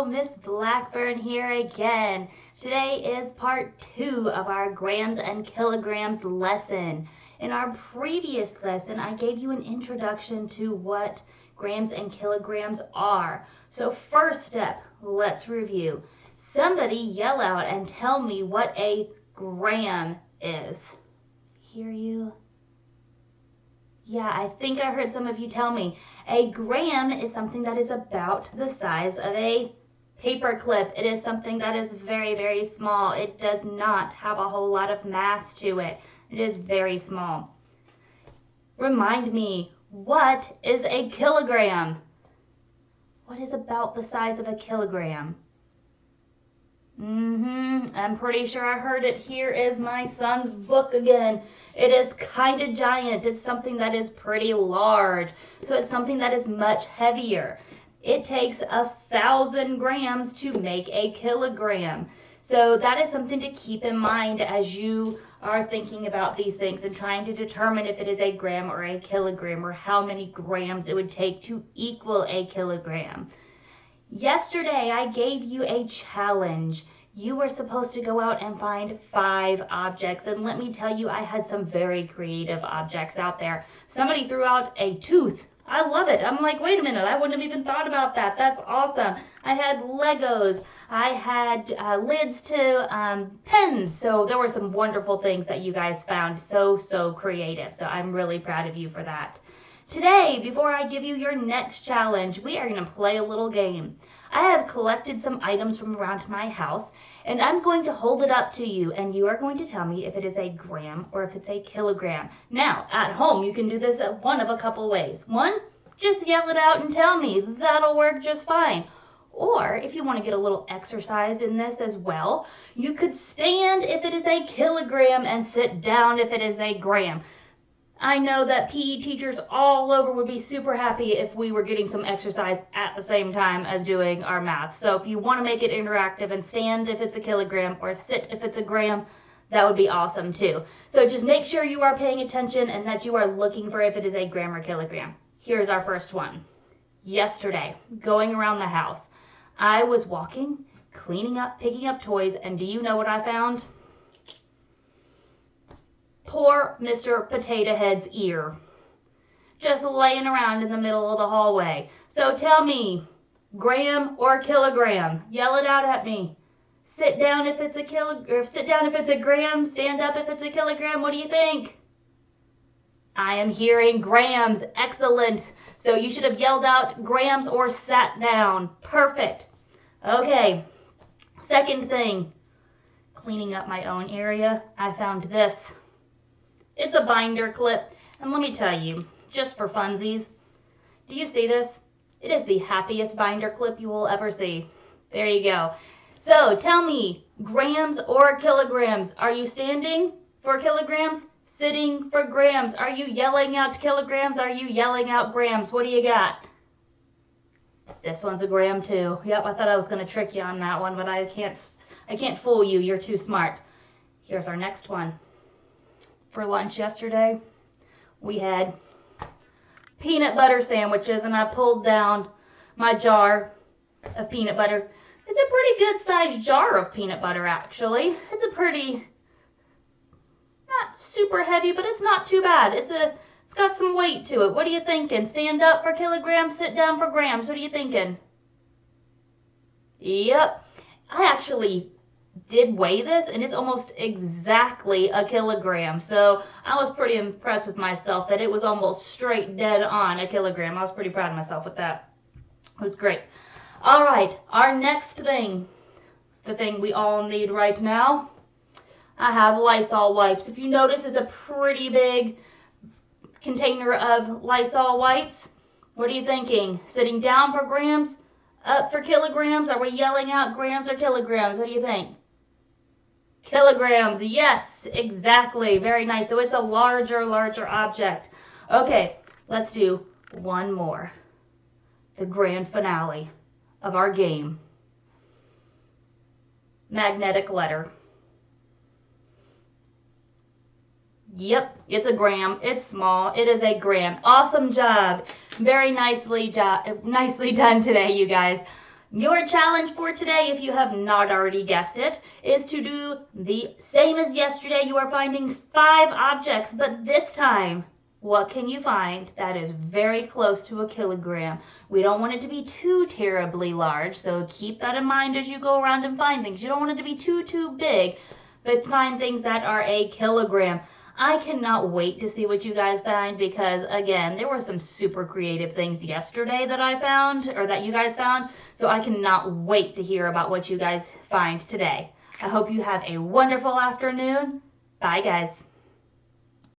Miss Blackburn here again. Today is part 2 of our grams and kilograms lesson. In our previous lesson, I gave you an introduction to what grams and kilograms are. So first step, let's review. Somebody yell out and tell me what a gram is. Hear you? Yeah, I think I heard some of you tell me. A gram is something that is about the size of a paper clip. It is something that is very, very small. It does not have a whole lot of mass to it. It is very small. Remind me, what is a kilogram? What is about the size of a kilogram? I'm pretty sure I heard it. Here is my son's book again. It is kind of giant. It's something that is pretty large. So it's something that is much heavier. It takes 1,000 grams to make a kilogram. So that is something to keep in mind as you are thinking about these things and trying to determine if it is a gram or a kilogram or how many grams it would take to equal a kilogram. Yesterday, I gave you a challenge. You were supposed to go out and find 5 objects, and let me tell you, I had some very creative objects out there. Somebody threw out a tooth. I love it. I'm like, wait a minute, I wouldn't have even thought about that. That's awesome. I had Legos. I had lids to pens. So there were some wonderful things that you guys found. So creative. So I'm really proud of you for that. Today, before I give you your next challenge, we are going to play a little game. I have collected some items from around my house, and I'm going to hold it up to you, and you are going to tell me if it is a gram or if it's a kilogram. Now, at home, you can do this one of a couple ways. One, just yell it out and tell me. That'll work just fine. Or, if you want to get a little exercise in this as well, you could stand if it is a kilogram and sit down if it is a gram. I know that PE teachers all over would be super happy if we were getting some exercise at the same time as doing our math. So if you want to make it interactive and stand if it's a kilogram or sit if it's a gram, that would be awesome too. So just make sure you are paying attention and that you are looking for if it is a gram or kilogram. Here's our first one. Yesterday, going around the house, I was walking, cleaning up, picking up toys, and do you know what I found? Poor Mr. Potato Head's ear, just laying around in the middle of the hallway. So tell me, gram or kilogram? Yell it out at me. Sit down if it's a sit down if it's a gram, stand up if it's a kilogram. What do you think? I am hearing grams. Excellent. So you should have yelled out grams or sat down. Perfect. Okay. Second thing, cleaning up my own area, I found this. It's a binder clip, and let me tell you, just for funsies, do you see this? It is the happiest binder clip you will ever see. There you go. So tell me, grams or kilograms? Are you standing for kilograms? Sitting for grams? Are you yelling out kilograms? Are you yelling out grams? What do you got? This one's a gram too. Yep, I thought I was going to trick you on that one, but I can't fool you. You're too smart. Here's our next one. For lunch yesterday, we had peanut butter sandwiches, and I pulled down my jar of peanut butter. It's a pretty good sized jar of peanut butter, actually. It's a pretty, not super heavy, but it's not too bad. It's got some weight to it. What are you thinking? Stand up for kilograms, sit down for grams. What are you thinking? Yep, I actually did weigh this, and it's almost exactly a kilogram. So I was pretty impressed with myself that it was almost straight dead on a kilogram. I was pretty proud of myself with that. It was great. All right, our next thing, the thing we all need right now, I have Lysol wipes. If you notice, it's a pretty big container of Lysol wipes. What are you thinking? Sitting down for grams? Up for kilograms? Are we yelling out grams or kilograms? What do you think? Kilograms, yes, exactly. Very nice. So it's a larger object. Okay, let's do one more. The grand finale of our game. Magnetic letter. Yep, it's a gram. It's small. It is a gram. Awesome job. Very nicely done today, you guys. Your challenge for today, if you have not already guessed it, is to do the same as yesterday. You are finding 5 objects, but this time, what can you find that is very close to a kilogram? We don't want it to be too terribly large, so keep that in mind as you go around and find things. You don't want it to be too big, but find things that are a kilogram. I cannot wait to see what you guys find because, again, there were some super creative things yesterday that I found, or that you guys found, so I cannot wait to hear about what you guys find today. I hope you have a wonderful afternoon. Bye, guys.